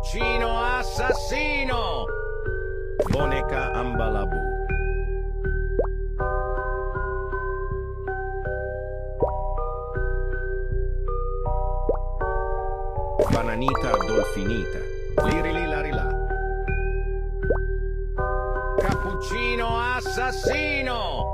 Cappuccino assassino! Boneca Ambalabù. Bananita dolfinita. Lirili larilà. Cappuccino assassino!